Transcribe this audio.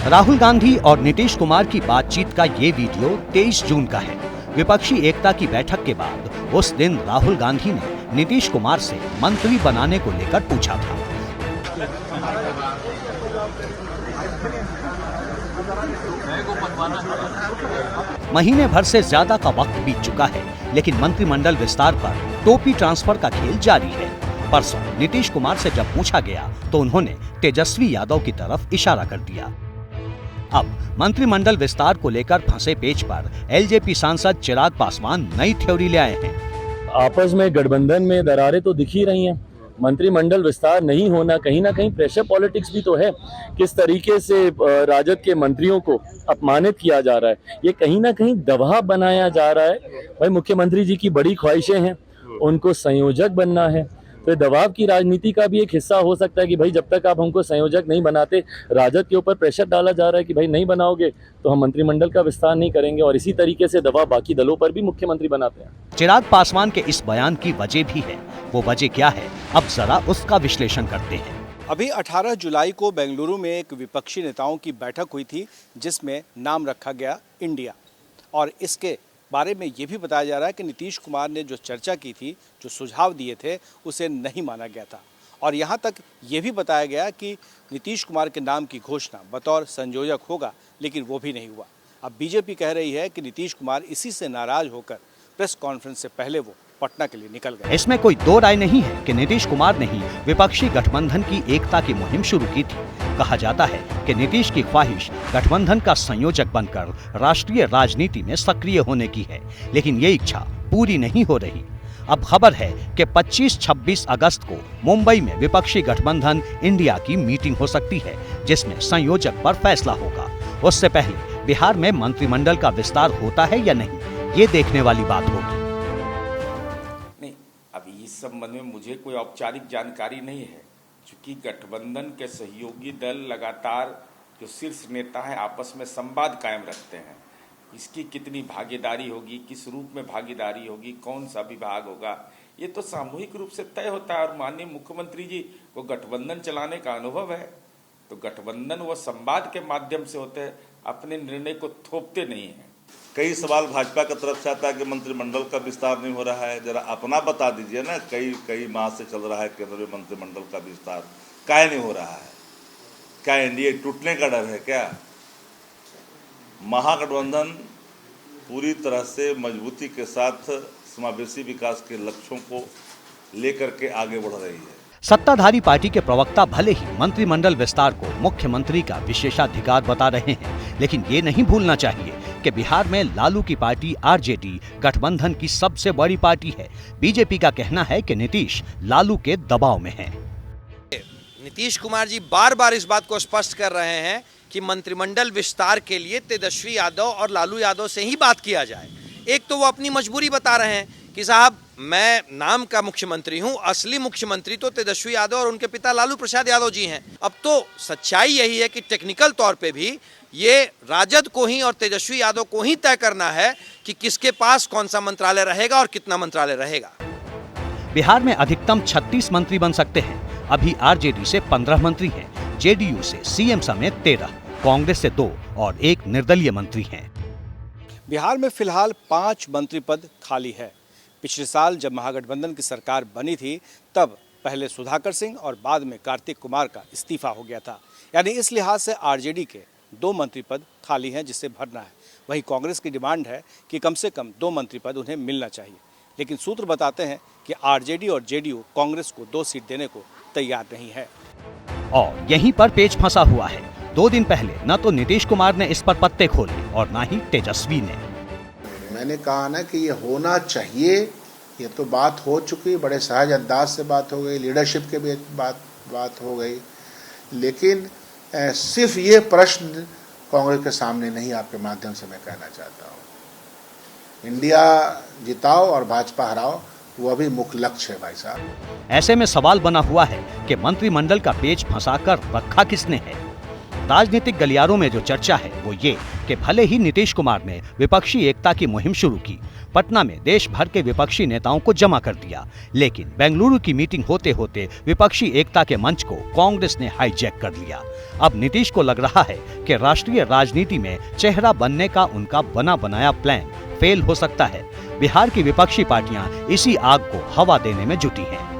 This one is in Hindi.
राहुल गांधी और नीतीश कुमार की बातचीत का ये वीडियो 23 जून का है। विपक्षी एकता की बैठक के बाद उस दिन राहुल गांधी ने नीतीश कुमार से मंत्री बनाने को लेकर पूछा था। महीने भर से ज्यादा का वक्त बीत चुका है, लेकिन मंत्रिमंडल विस्तार पर टोपी ट्रांसफर का खेल जारी है। परसों नीतीश कुमार से जब पूछा गया तो उन्होंने तेजस्वी यादव की तरफ इशारा कर दिया। अब मंत्रिमंडल विस्तार को लेकर फंसे पेच पर एलजेपी सांसद चिराग पासवान नई थ्योरी ले आए हैं। आपस में गठबंधन में दरारें तो दिख ही रही हैं। मंत्रिमंडल विस्तार नहीं होना कहीं ना कहीं प्रेशर पॉलिटिक्स भी तो है। किस तरीके से राजद के मंत्रियों को अपमानित किया जा रहा है, ये कहीं ना कहीं दबाव बनाया जा रहा है। भाई मुख्यमंत्री जी की बड़ी ख्वाहिशें हैं, उनको संयोजक बनना है, तो दबाव की राजनीति का भी एक हिस्सा हो सकता है कि भाई जब तक आप हमको संयोजक नहीं बनाते, राजद के ऊपर प्रेशर डाला जा रहा है कि भाई नहीं बनाओगे तो हम मंत्रिमंडल का विस्तार नहीं करेंगे, और इसी तरीके से दबाव बाकी दलों पर भी मुख्यमंत्री बनाते हैं। चिराग पासवान के इस बयान की वजह भी है। वो वजह क्या है, अब जरा उसका विश्लेषण करते हैं। अभी 18 जुलाई को बेंगलुरु में एक विपक्षी नेताओं की बैठक हुई थी, जिसमें नाम रखा गया इंडिया, और इसके बारे में ये भी बताया जा रहा है कि नीतीश कुमार ने जो चर्चा की थी, जो सुझाव दिए थे, उसे नहीं माना गया था। और यहाँ तक ये भी बताया गया कि नीतीश कुमार के नाम की घोषणा बतौर संयोजक होगा, लेकिन वो भी नहीं हुआ। अब बीजेपी कह रही है कि नीतीश कुमार इसी से नाराज होकर प्रेस कॉन्फ्रेंस से पहले वो पटना के लिए निकल गए। इसमें कोई दो राय नहीं है कि नीतीश कुमार ने ही विपक्षी गठबंधन की एकता की मुहिम शुरू की थी। कहा जाता है कि नीतीश की ख्वाहिश गठबंधन का संयोजक बनकर राष्ट्रीय राजनीति में सक्रिय होने की है, लेकिन ये इच्छा पूरी नहीं हो रही। अब खबर है कि 25-26 अगस्त को मुंबई में विपक्षी गठबंधन इंडिया की मीटिंग हो सकती है, जिसमें संयोजक पर फैसला होगा। उससे पहले बिहार में मंत्रिमंडल का विस्तार होता है या नहीं, ये देखने वाली बात होगी। नहीं, अभी इस संबंध में मुझे कोई औपचारिक जानकारी नहीं है, क्योंकि गठबंधन के सहयोगी दल लगातार जो शीर्ष नेता है आपस में संवाद कायम रखते हैं। इसकी कितनी भागीदारी होगी, किस रूप में भागीदारी होगी, कौन सा विभाग होगा, ये तो सामूहिक रूप से तय होता है। और माननीय मुख्यमंत्री जी को गठबंधन चलाने का अनुभव है, तो गठबंधन वो संवाद के माध्यम से होते हैं, अपने निर्णय को थोपते नहीं हैं। कई सवाल भाजपा की तरफ से आता है कि मंत्रिमंडल का विस्तार नहीं हो रहा है, जरा अपना बता दीजिए ना। कई माह से चल रहा है केंद्र में मंत्रिमंडल का विस्तार, काहे नहीं हो रहा है? क्या एनडीए टूटने का डर है क्या? महागठबंधन पूरी तरह से मजबूती के साथ समावेशी विकास के लक्ष्यों को लेकर के आगे बढ़ रही है। सत्ताधारी पार्टी के प्रवक्ता भले ही मंत्रिमंडल विस्तार को मुख्यमंत्री का विशेषाधिकार बता रहे हैं, लेकिन ये नहीं भूलना चाहिए कि बिहार में लालू की पार्टी आरजेडी गठबंधन की सबसे बड़ी पार्टी है। बीजेपी का कहना है कि नीतीश लालू के दबाव में हैं। नीतीश कुमार जी बार बार इस बात को स्पष्ट कर रहे हैं कि मंत्रिमंडल विस्तार के लिए तेजस्वी यादव और लालू यादव से ही बात किया जाए। एक तो वो अपनी मजबूरी बता रहे हैं कि साहब मैं नाम का मुख्यमंत्री हूं, असली मुख्यमंत्री तो तेजस्वी यादव और उनके पिता लालू प्रसाद यादव जी हैं। अब तो सच्चाई यही है कि टेक्निकल तौर पे भी ये राजद को ही और तेजस्वी यादव को ही तय करना है कि किसके पास कौन सा मंत्रालय रहेगा और कितना मंत्रालय रहेगा। बिहार में अधिकतम 36 मंत्री बन सकते हैं। अभी आरजेडी से 15 मंत्री हैं, जेडीयू से सीएम समेत 13, कांग्रेस से 2 और 1 निर्दलीय मंत्री हैं। बिहार में फिलहाल 5 मंत्री पद खाली है। पिछले साल जब महागठबंधन की सरकार बनी थी, तब पहले सुधाकर सिंह और बाद में कार्तिक कुमार का इस्तीफा हो गया था। यानी इस लिहाज से आरजेडी के 2 मंत्री पद खाली हैं, जिसे भरना है। वहीं कांग्रेस की डिमांड है कि कम से कम 2 मंत्री पद उन्हें मिलना चाहिए, लेकिन सूत्र बताते हैं कि आरजेडी और जेडीयू कांग्रेस को 2 सीट देने को तैयार नहीं है। और यहीं पर पेच फंसा हुआ है। 2 दिन पहले न तो नीतीश कुमार ने इस पर पत्ते खोले और न ही तेजस्वी ने। मैंने कहा ना कि ये होना चाहिए, ये तो बात हो चुकी, बड़े सहज अंदाज से बात हो गई, लीडरशिप के भी बात हो गई, लेकिन सिर्फ ये प्रश्न कांग्रेस के सामने नहीं, आपके माध्यम से मैं कहना चाहता हूँ, इंडिया जिताओ और भाजपा हराओ, वो अभी मुख्य लक्ष्य है भाई साहब। ऐसे में सवाल बना हुआ है कि मंत्रिमंडल का पेच फंसाकर रखा किसने है। राजनीतिक गलियारों में जो चर्चा है वो ये कि भले ही नीतीश कुमार ने विपक्षी एकता की मुहिम शुरू की, पटना में देश भर के विपक्षी नेताओं को जमा कर दिया, लेकिन बेंगलुरु की मीटिंग होते होते विपक्षी एकता के मंच को कांग्रेस ने हाईजैक कर लिया। अब नीतीश को लग रहा है कि राष्ट्रीय राजनीति में चेहरा बनने का उनका बना बनाया प्लान फेल हो सकता है। बिहार की विपक्षी पार्टियां इसी आग को हवा देने में जुटी हैं।